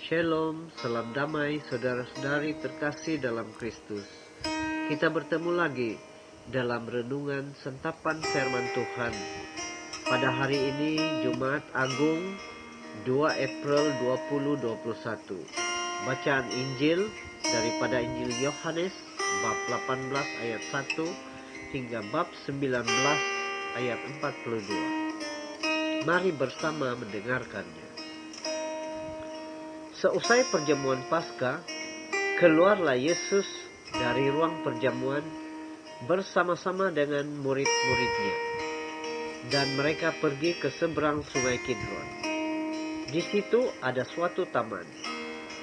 Shalom, salam damai saudara-saudari terkasih dalam Kristus. Kita bertemu lagi dalam renungan sentapan firman Tuhan. Pada hari ini Jumat Agung 2 April 2021. Bacaan Injil daripada Injil Yohanes bab 18 ayat 1 hingga bab 19 ayat 42. Mari bersama mendengarkannya. Seusai perjamuan Paskah, keluarlah Yesus dari ruang perjamuan bersama-sama dengan murid-muridnya, dan mereka pergi ke seberang sungai Kidron. Di situ ada suatu taman.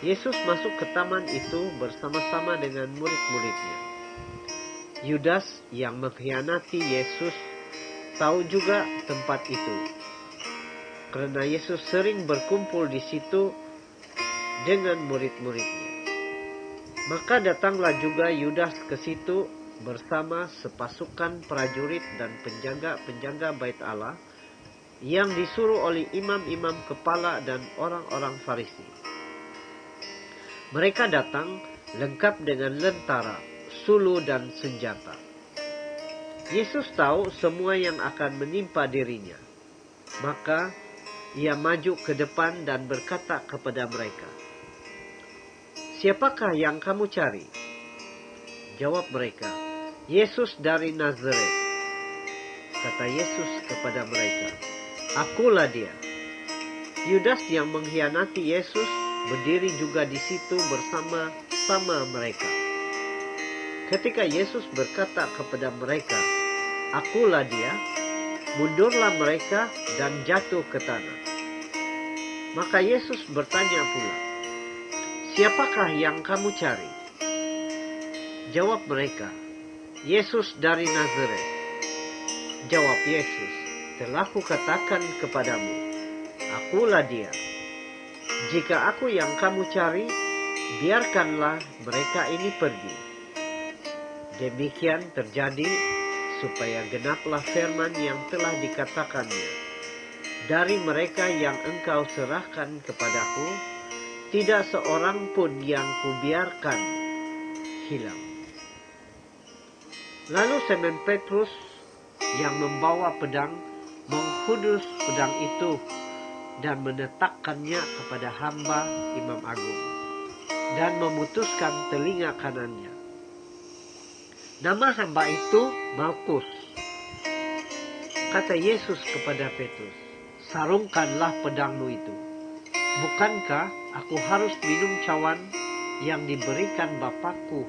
Yesus masuk ke taman itu bersama-sama dengan murid-muridnya. Yudas yang mengkhianati Yesus tahu juga tempat itu, karena Yesus sering berkumpul di situ dengan murid-muridnya. Maka datanglah juga Yudas ke situ bersama sepasukan prajurit dan penjaga-penjaga bait Allah yang disuruh oleh imam-imam kepala dan orang-orang Farisi. Mereka datang lengkap dengan lentara, sulu dan senjata. Yesus tahu semua yang akan menimpa dirinya. Maka ia maju ke depan dan berkata kepada mereka, "Siapakah yang kamu cari?" Jawab mereka, "Yesus dari Nazaret." Kata Yesus kepada mereka, "Akulah dia." Yudas yang mengkhianati Yesus berdiri juga di situ bersama-sama mereka. Ketika Yesus berkata kepada mereka, "Akulah dia," mundurlah mereka dan jatuh ke tanah. Maka Yesus bertanya pula, "Siapakah yang kamu cari?" Jawab mereka, "Yesus dari Nazaret." Jawab Yesus, "Telah kukatakan kepadamu, akulah dia. Jika aku yang kamu cari, biarkanlah mereka ini pergi." Demikian terjadi supaya genaplah firman yang telah dikatakannya, "Dari mereka yang engkau serahkan kepadaku, tidak seorang pun yang kubiarkan hilang." Lalu Simon Petrus yang membawa pedang menghunus pedang itu dan meletakkannya kepada hamba Imam Agung dan memutuskan telinga kanannya. Nama hamba itu Malkus. Kata Yesus kepada Petrus, "Sarungkanlah pedangmu itu. Bukankah aku harus minum cawan yang diberikan Bapakku?"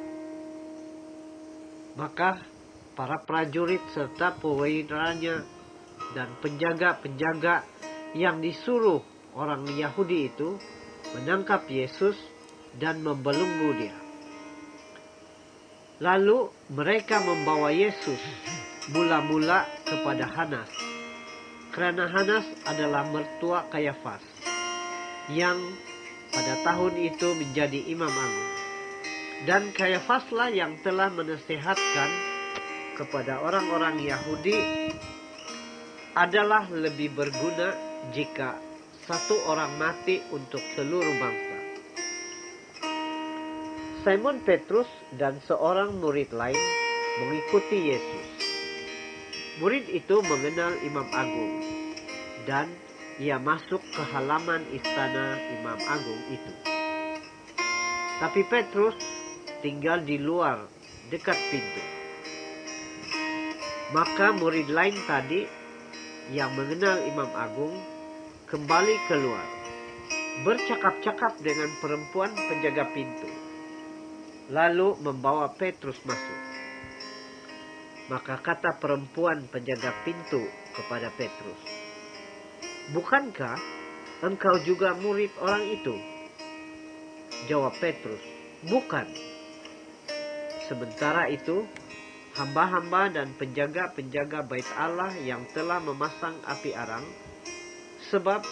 Maka para prajurit serta perwiranya dan penjaga-penjaga yang disuruh orang Yahudi itu menangkap Yesus dan membelenggu dia. Lalu mereka membawa Yesus mula-mula kepada Hanas, karena Hanas adalah mertua Kayafas, yang pada tahun itu menjadi imam agung. Dan Kayafaslah yang telah menasihatkan kepada orang-orang Yahudi adalah lebih berguna jika satu orang mati untuk seluruh bangsa. Simon Petrus dan seorang murid lain mengikuti Yesus. Murid itu mengenal imam agung, dan ia masuk ke halaman istana imam agung itu. Tapi Petrus tinggal di luar dekat pintu. Maka murid lain tadi yang mengenal imam agung kembali keluar, bercakap-cakap dengan perempuan penjaga pintu, lalu membawa Petrus masuk. Maka kata perempuan penjaga pintu kepada Petrus, "Bukankah engkau juga murid orang itu?" Jawab Petrus, "Bukan." Sementara itu, hamba-hamba dan penjaga-penjaga bait Allah yang telah memasang api arang, sebab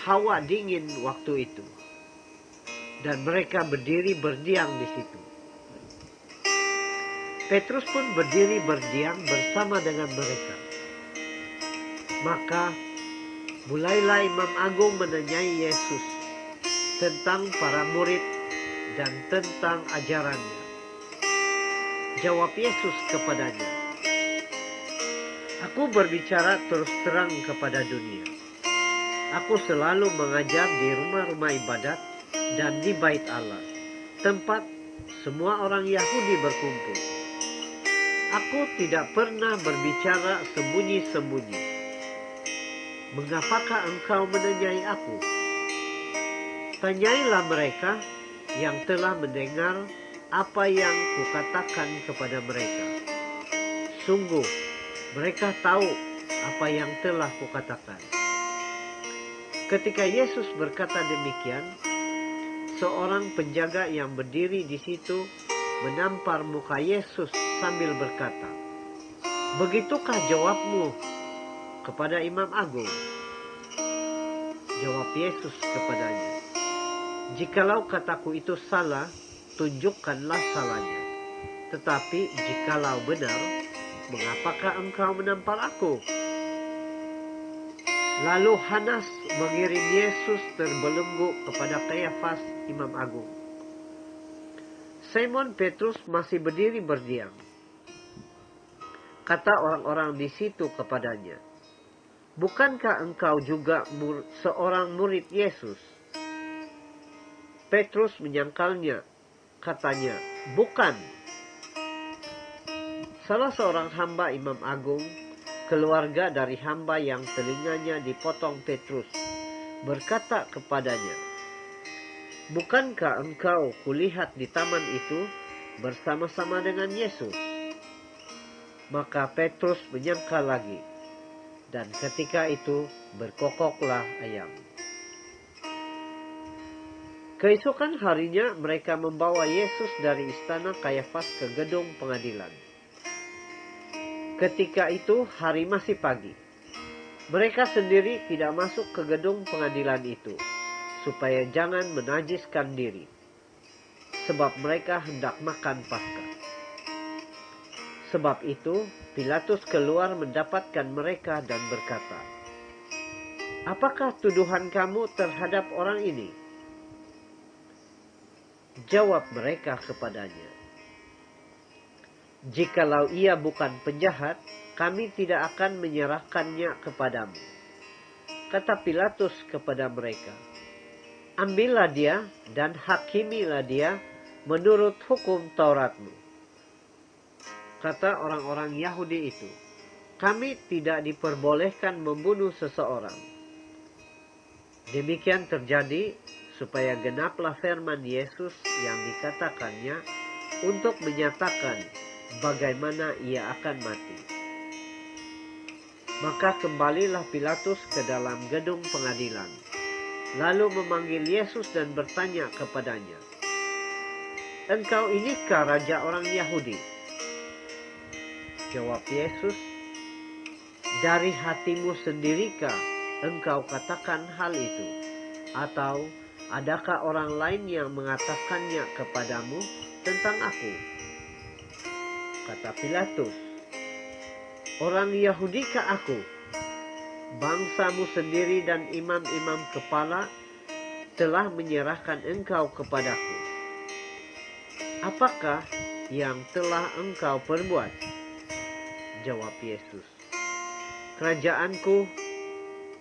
hawa dingin waktu itu, dan mereka berdiri berdiam di situ. Petrus pun berdiri berdiam bersama dengan mereka. Maka mulailah imam agung menanyai Yesus, tentang para murid dan tentang ajarannya. Jawab Yesus kepadanya, "Aku berbicara terus terang kepada dunia. Aku selalu mengajar di rumah-rumah ibadat dan di bait Allah, tempat semua orang Yahudi berkumpul. Aku tidak pernah berbicara sembunyi-sembunyi. Mengapakah engkau menanyai aku? Tanyailah mereka yang telah mendengar apa yang kukatakan kepada mereka. Sungguh, mereka tahu apa yang telah kukatakan." Ketika Yesus berkata demikian, seorang penjaga yang berdiri di situ menampar muka Yesus sambil berkata, "Begitukah jawabmu kepada Imam Agung?" Jawab Yesus kepadanya, "Jikalau kataku itu salah, tunjukkanlah salahnya. Tetapi jikalau benar, mengapakah engkau menampar aku?" Lalu Hanas mengirim Yesus terbelenggu kepada Kayafas, Imam Agung. Simon Petrus masih berdiri berdiam. Kata orang-orang di situ kepadanya, "Bukankah engkau juga seorang murid Yesus?" Petrus menyangkalnya, katanya, "Bukan." Salah seorang hamba Imam Agung, keluarga dari hamba yang telinganya dipotong Petrus, berkata kepadanya, "Bukankah engkau kulihat di taman itu bersama-sama dengan Yesus?" Maka Petrus menyangkal lagi, dan ketika itu berkokoklah ayam. Keesokan harinya mereka membawa Yesus dari istana Kayafas ke gedung pengadilan. Ketika itu hari masih pagi. Mereka sendiri tidak masuk ke gedung pengadilan itu, supaya jangan menajiskan diri, sebab mereka hendak makan Paskah. Sebab itu Pilatus keluar mendapatkan mereka dan berkata, "Apakah tuduhan kamu terhadap orang ini?" Jawab mereka kepadanya, "Jikalau ia bukan penjahat, kami tidak akan menyerahkannya kepadamu." Kata Pilatus kepada mereka, "Ambillah dia dan hakimilah dia menurut hukum Tauratmu." Kata orang-orang Yahudi itu, "Kami tidak diperbolehkan membunuh seseorang." Demikian terjadi supaya genaplah firman Yesus yang dikatakannya untuk menyatakan bagaimana ia akan mati. Maka kembalilah Pilatus ke dalam gedung pengadilan, lalu memanggil Yesus dan bertanya kepadanya, "Engkau inikah raja orang Yahudi?" Jawab Yesus, "Dari hatimu sendirikah engkau katakan hal itu? Atau adakah orang lain yang mengatakannya kepadamu tentang aku?" Kata Pilatus, "Orang Yahudikah aku? Bangsamu sendiri dan imam-imam kepala telah menyerahkan engkau kepadaku. Apakah yang telah engkau perbuat?" Jawab Yesus, "Kerajaanku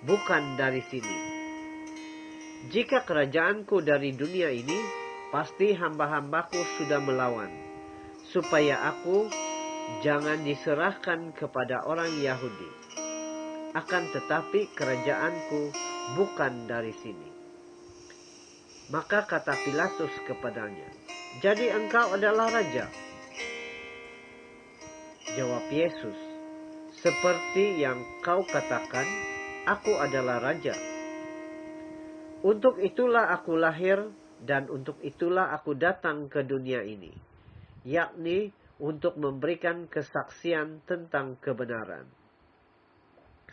bukan dari sini. Jika kerajaanku dari dunia ini, pasti hamba-hambaku sudah melawan, supaya aku jangan diserahkan kepada orang Yahudi. Akan tetapi kerajaanku bukan dari sini." Maka kata Pilatus kepadanya, "Jadi engkau adalah raja?" Jawab Yesus, "Seperti yang kau katakan, aku adalah raja. Untuk itulah aku lahir dan untuk itulah aku datang ke dunia ini, yakni untuk memberikan kesaksian tentang kebenaran.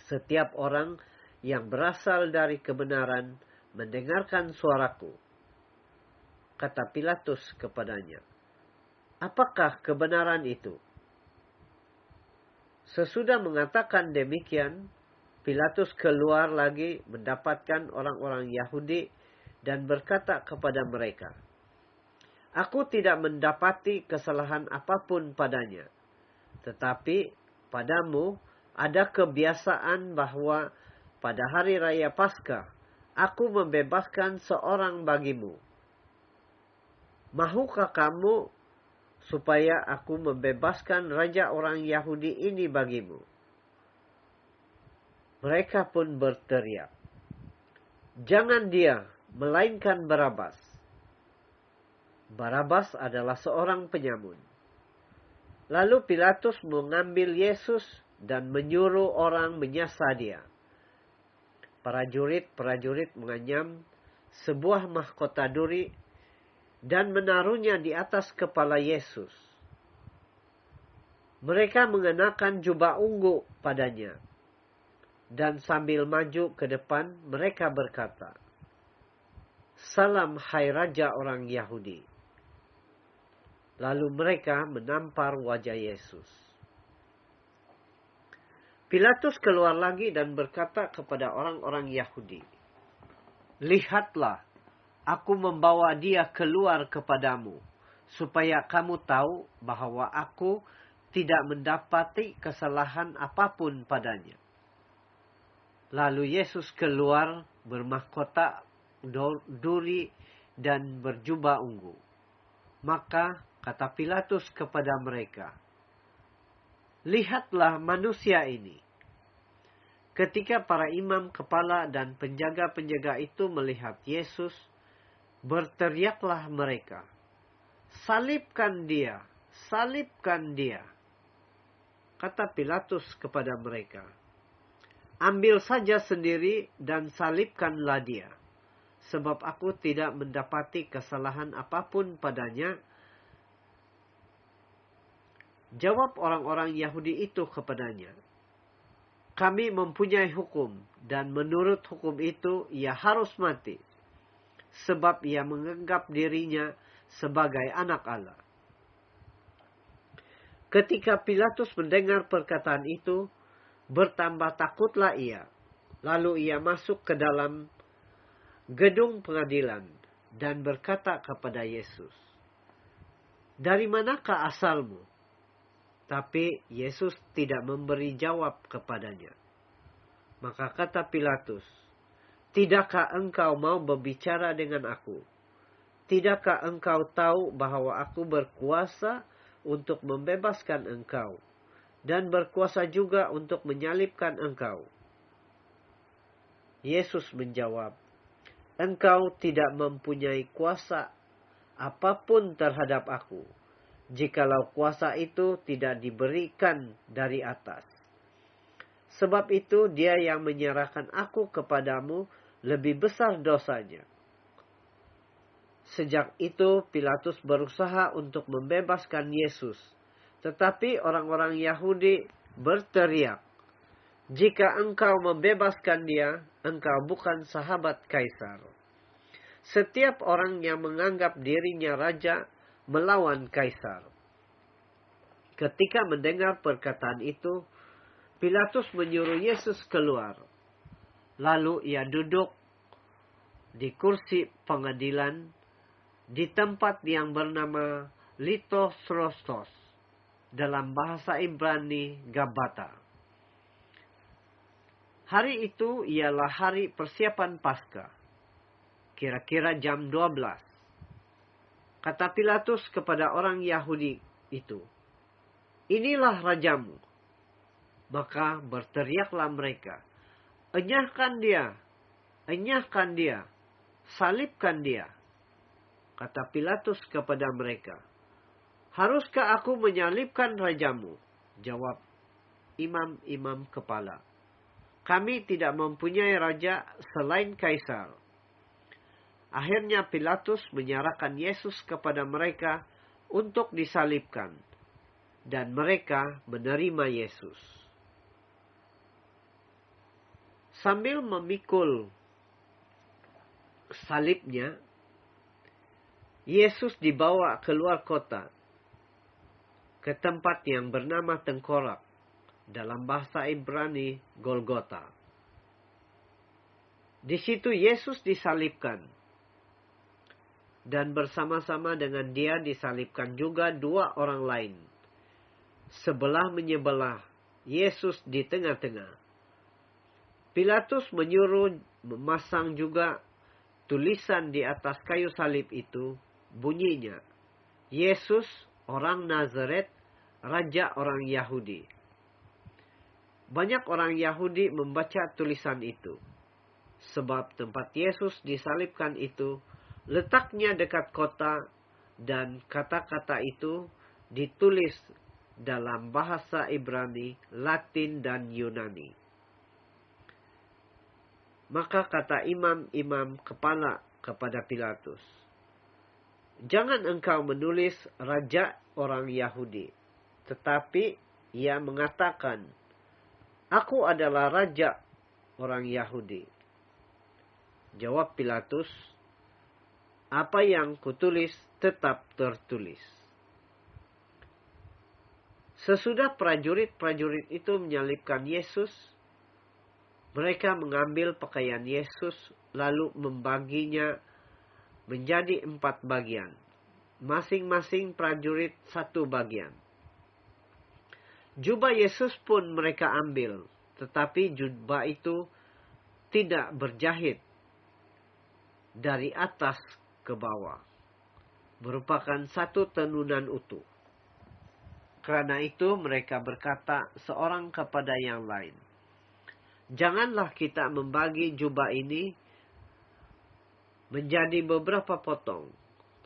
Setiap orang yang berasal dari kebenaran mendengarkan suaraku." Kata Pilatus kepadanya, "Apakah kebenaran itu?" Sesudah mengatakan demikian, Pilatus keluar lagi mendapatkan orang-orang Yahudi dan berkata kepada mereka, "Aku tidak mendapati kesalahan apapun padanya. Tetapi padamu ada kebiasaan bahwa pada hari raya Paskah aku membebaskan seorang bagimu. Mahukah kamu supaya aku membebaskan raja orang Yahudi ini bagimu?" Mereka pun berteriak, "Jangan dia, melainkan Barabas." Barabas adalah seorang penyamun. Lalu Pilatus mengambil Yesus dan menyuruh orang menyasa dia. Prajurit-prajurit menganyam sebuah mahkota duri dan menaruhnya di atas kepala Yesus. Mereka mengenakan jubah ungu padanya. Dan sambil maju ke depan mereka berkata, "Salam hai Raja orang Yahudi." Lalu mereka menampar wajah Yesus. Pilatus keluar lagi dan berkata kepada orang-orang Yahudi, "Lihatlah, aku membawa dia keluar kepadamu, supaya kamu tahu bahwa aku tidak mendapati kesalahan apapun padanya." Lalu Yesus keluar bermahkota duri dan berjubah ungu. Maka kata Pilatus kepada mereka, "Lihatlah manusia ini." Ketika para imam kepala dan penjaga-penjaga itu melihat Yesus, berteriaklah mereka, "Salibkan dia, salibkan dia." Kata Pilatus kepada mereka, "Ambil saja sendiri dan salibkanlah dia, sebab aku tidak mendapati kesalahan apapun padanya." Jawab orang-orang Yahudi itu kepadanya, "Kami mempunyai hukum, dan menurut hukum itu ia harus mati, sebab ia menganggap dirinya sebagai anak Allah." Ketika Pilatus mendengar perkataan itu, bertambah takutlah ia. Lalu ia masuk ke dalam gedung pengadilan dan berkata kepada Yesus, "Dari manakah asalmu?" Tapi Yesus tidak memberi jawab kepadanya. Maka kata Pilatus, "Tidakkah engkau mau berbicara dengan aku? Tidakkah engkau tahu bahwa aku berkuasa untuk membebaskan engkau, dan berkuasa juga untuk menyalibkan engkau?" Yesus menjawab, "Engkau tidak mempunyai kuasa apapun terhadap aku, jikalau kuasa itu tidak diberikan dari atas. Sebab itu dia yang menyerahkan aku kepadamu lebih besar dosanya." Sejak itu Pilatus berusaha untuk membebaskan Yesus. Tetapi orang-orang Yahudi berteriak, "Jika engkau membebaskan dia, engkau bukan sahabat Kaisar. Setiap orang yang menganggap dirinya raja melawan Kaisar." Ketika mendengar perkataan itu, Pilatus menyuruh Yesus keluar. Lalu ia duduk di kursi pengadilan di tempat yang bernama Litosrostos, dalam bahasa Ibrani Gabata. Hari itu ialah hari persiapan Paskah, kira-kira jam 12. Kata Pilatus kepada orang Yahudi itu, "Inilah rajamu." Maka berteriaklah mereka, "Enyahkan dia, enyahkan dia, salibkan dia." Kata Pilatus kepada mereka, "Haruskah aku menyalibkan rajamu?" Jawab imam-imam kepala, "Kami tidak mempunyai raja selain Kaisar." Akhirnya Pilatus menyerahkan Yesus kepada mereka untuk disalibkan, dan mereka menerima Yesus. Sambil memikul salibnya, Yesus dibawa keluar kota ke tempat yang bernama Tengkorak, dalam bahasa Ibrani Golgota. Di situ Yesus disalibkan dan bersama-sama dengan dia disalibkan juga 2 orang lain, sebelah menyebelah, Yesus di tengah-tengah. Pilatus menyuruh memasang juga tulisan di atas kayu salib itu, bunyinya, Yesus orang Nazaret, Raja orang Yahudi. Banyak orang Yahudi membaca tulisan itu, sebab tempat Yesus disalibkan itu letaknya dekat kota, dan kata-kata itu ditulis dalam bahasa Ibrani, Latin, dan Yunani. Maka kata imam-imam kepala kepada Pilatus, "Jangan engkau menulis Raja orang Yahudi." Tetapi ia mengatakan, "Aku adalah Raja orang Yahudi." Jawab Pilatus, "Apa yang kutulis tetap tertulis." Sesudah prajurit-prajurit itu menyalibkan Yesus, mereka mengambil pakaian Yesus lalu membaginya menjadi 4 bagian. Masing-masing prajurit 1 bagian. Jubah Yesus pun mereka ambil, tetapi jubah itu tidak berjahit dari atas ke bawah, merupakan satu tenunan utuh. Karena itu mereka berkata seorang kepada yang lain, "Janganlah kita membagi jubah ini menjadi beberapa potong,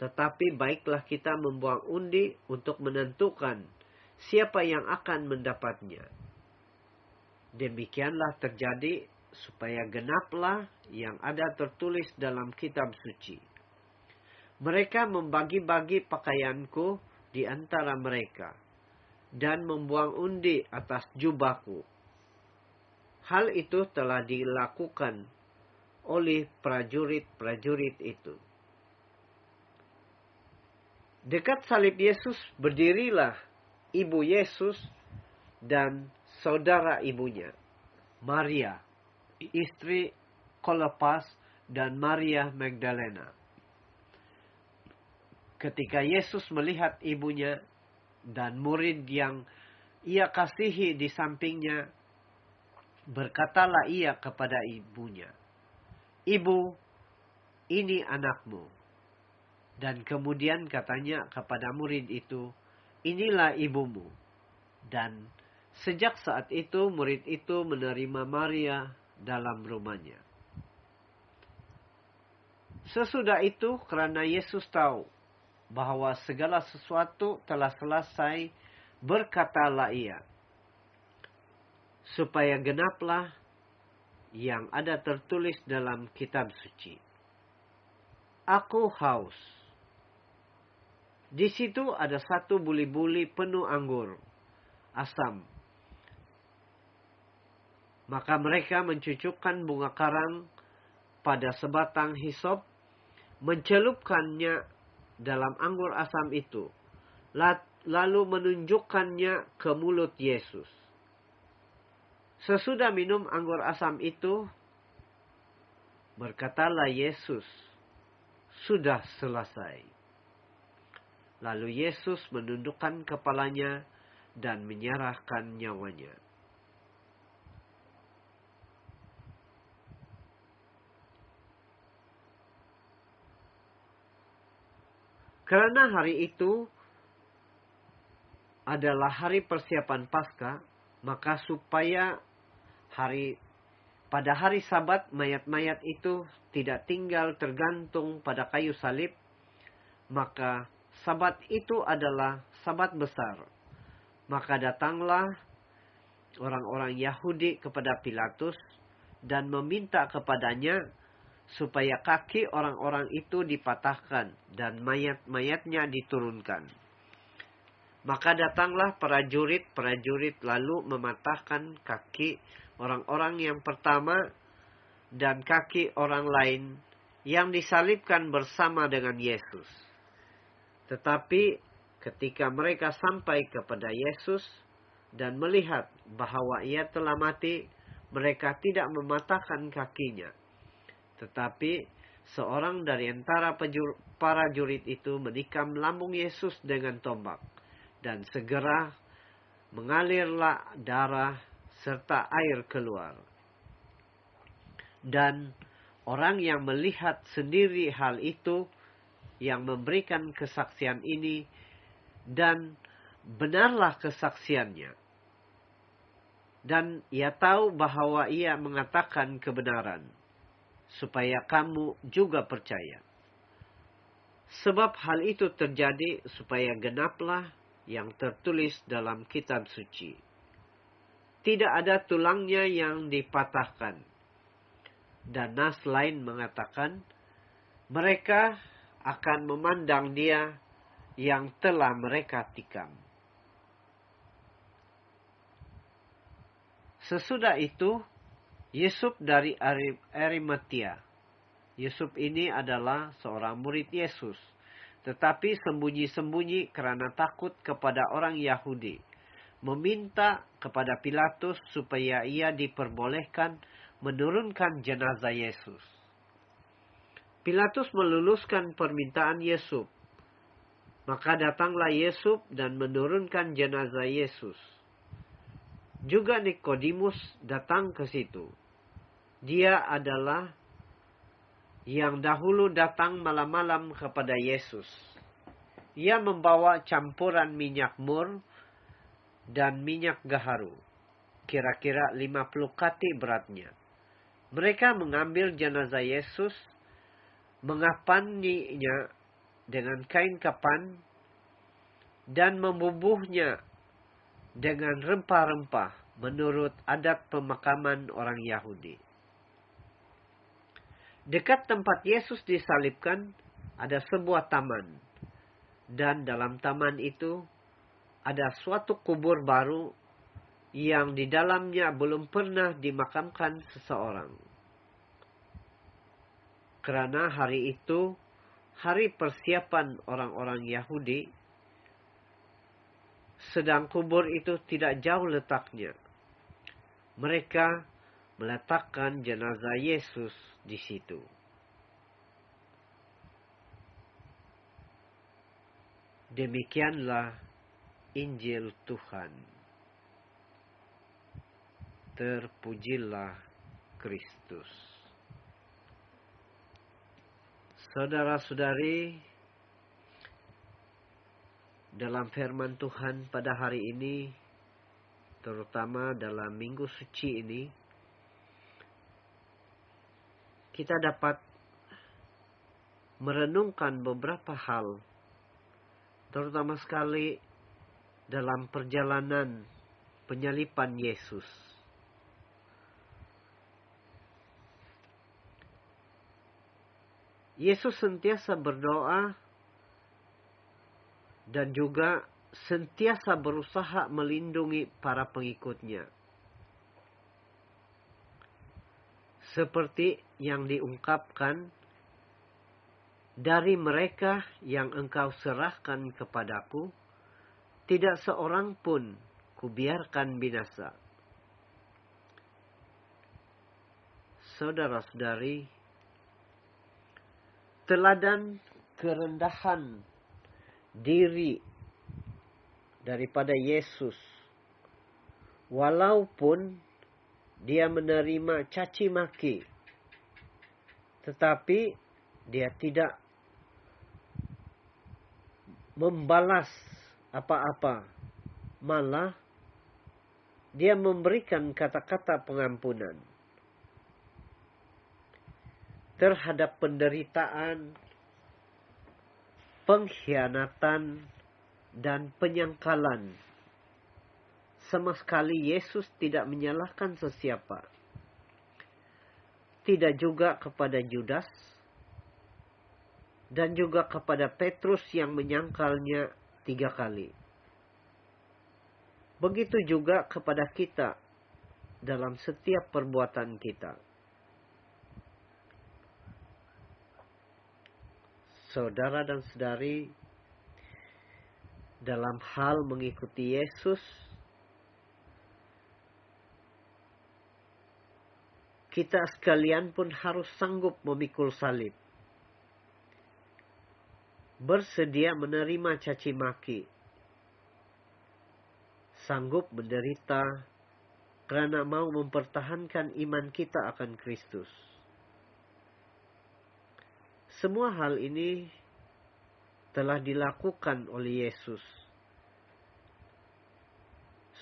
tetapi baiklah kita membuang undi untuk menentukan siapa yang akan mendapatnya." Demikianlah terjadi supaya genaplah yang ada tertulis dalam kitab suci, "Mereka membagi-bagi pakaianku di antara mereka, dan membuang undi atas jubahku." Hal itu telah dilakukan oleh prajurit-prajurit itu. Dekat salib Yesus berdirilah ibu Yesus dan saudara ibunya, Maria, istri Klopas, dan Maria Magdalena. Ketika Yesus melihat ibunya dan murid yang ia kasihi di sampingnya, berkatalah ia kepada ibunya, "Ibu, ini anakmu." Dan kemudian katanya kepada murid itu, "Inilah ibumu." Dan sejak saat itu murid itu menerima Maria dalam rumahnya. Sesudah itu, karena Yesus tahu bahwa segala sesuatu telah selesai, berkatalah ia, supaya genaplah yang ada tertulis dalam kitab suci, "Aku haus." Di situ ada satu buli-buli penuh anggur asam. Maka mereka mencucukkan bunga karang pada sebatang hisop, mencelupkannya dalam anggur asam itu, lalu menunjukkannya ke mulut Yesus. Sesudah minum anggur asam itu, berkatalah Yesus, "Sudah selesai." Lalu Yesus menundukkan kepalanya dan menyerahkan nyawanya. Karena hari itu adalah hari persiapan Paskah, maka supaya pada hari Sabat mayat-mayat itu tidak tinggal tergantung pada kayu salib, maka Sabat itu adalah Sabat besar. Maka datanglah orang-orang Yahudi kepada Pilatus dan meminta kepadanya supaya kaki orang-orang itu dipatahkan dan mayat-mayatnya diturunkan. Maka datanglah prajurit-prajurit lalu mematahkan kaki orang-orang yang pertama dan kaki orang lain yang disalibkan bersama dengan Yesus. Tetapi ketika mereka sampai kepada Yesus dan melihat bahwa ia telah mati, mereka tidak mematahkan kakinya. Tetapi seorang dari antara para jurid itu menikam lambung Yesus dengan tombak, dan segera mengalirlah darah serta air keluar. Dan orang yang melihat sendiri hal itu, yang memberikan kesaksian ini, dan benarlah kesaksiannya, dan ia tahu bahwa ia mengatakan kebenaran, supaya kamu juga percaya. Sebab hal itu terjadi supaya genaplah yang tertulis dalam kitab suci. Tidak ada tulangnya yang dipatahkan. Dan nas lain mengatakan, mereka akan memandang dia yang telah mereka tikam. Sesudah itu, Yusuf dari Arimatia. Yusuf ini adalah seorang murid Yesus, tetapi sembunyi-sembunyi karena takut kepada orang Yahudi, meminta kepada Pilatus supaya ia diperbolehkan menurunkan jenazah Yesus. Pilatus meluluskan permintaan Yusuf. Maka datanglah Yusuf dan menurunkan jenazah Yesus. Juga Nikodemus datang ke situ. Dia adalah yang dahulu datang malam-malam kepada Yesus. Ia membawa campuran minyak mur dan minyak gaharu, kira-kira 50 kati beratnya. Mereka mengambil jenazah Yesus, mengapaninya dengan kain kapan, dan membubuhnya dengan rempah-rempah menurut adat pemakaman orang Yahudi. Dekat tempat Yesus disalibkan ada sebuah taman, dan dalam taman itu ada suatu kubur baru yang di dalamnya belum pernah dimakamkan seseorang. Karena hari itu hari persiapan orang-orang Yahudi, sedang kubur itu tidak jauh letaknya. Mereka meletakkan jenazah Yesus di situ. Demikianlah Injil Tuhan. Terpujilah Kristus. Saudara-saudari, dalam firman Tuhan pada hari ini, terutama dalam Minggu Suci ini, kita dapat merenungkan beberapa hal, terutama sekali dalam perjalanan penyaliban Yesus. Yesus sentiasa berdoa dan juga sentiasa berusaha melindungi para pengikutnya. Seperti yang diungkapkan, dari mereka yang engkau serahkan kepadaku, tidak seorang pun kubiarkan binasa. Saudara-saudari, teladan kerendahan diri daripada Yesus, walaupun dia menerima caci maki, tetapi dia tidak membalas apa-apa, malah dia memberikan kata-kata pengampunan terhadap penderitaan, pengkhianatan, dan penyangkalan. Sama sekali Yesus tidak menyalahkan sesiapa. Tidak juga kepada Judas, dan juga kepada Petrus yang menyangkalnya 3 kali. Begitu juga kepada kita dalam setiap perbuatan kita. Saudara dan saudari, dalam hal mengikuti Yesus, kita sekalian pun harus sanggup memikul salib. bersedia menerima caci maki, sanggup menderita karena mau mempertahankan iman kita akan Kristus. Semua hal ini telah dilakukan oleh Yesus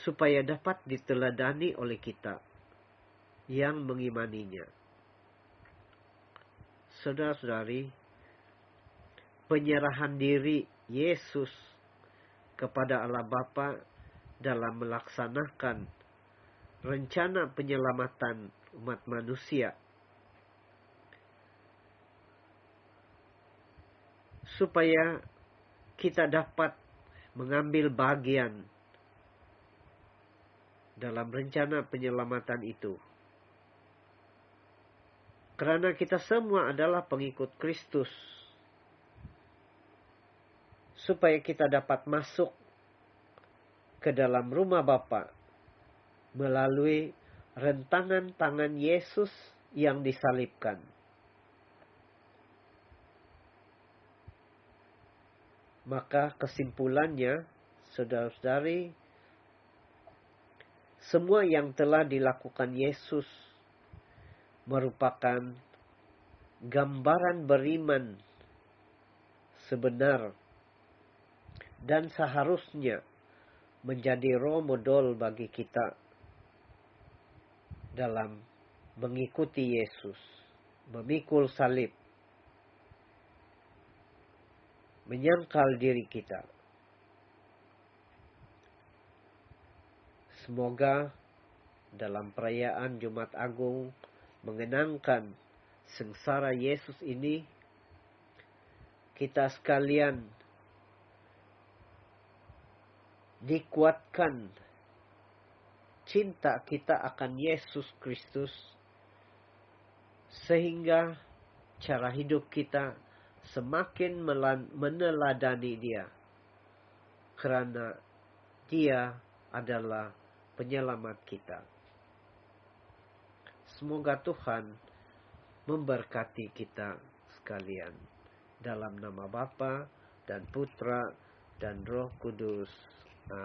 supaya dapat diteladani oleh kita yang mengimaninya. Saudara-saudari, penyerahan diri Yesus kepada Allah Bapa dalam melaksanakan rencana penyelamatan umat manusia supaya kita dapat mengambil bagian dalam rencana penyelamatan itu. Karena kita semua adalah pengikut Kristus, supaya kita dapat masuk ke dalam rumah Bapa melalui rentangan tangan Yesus yang disalibkan. Maka kesimpulannya, saudara-saudari, semua yang telah dilakukan Yesus merupakan gambaran beriman sebenar dan seharusnya menjadi role model bagi kita dalam mengikuti Yesus, memikul salib, menyangkal diri kita. Semoga dalam perayaan Jumat Agung mengenangkan sengsara Yesus ini, kita sekalian dikuatkan cinta kita akan Yesus Kristus, sehingga cara hidup kita semakin meneladani Dia, karena Dia adalah penyelamat kita. Semoga Tuhan memberkati kita sekalian. Dalam nama Bapa dan Putra dan Roh Kudus. Amin.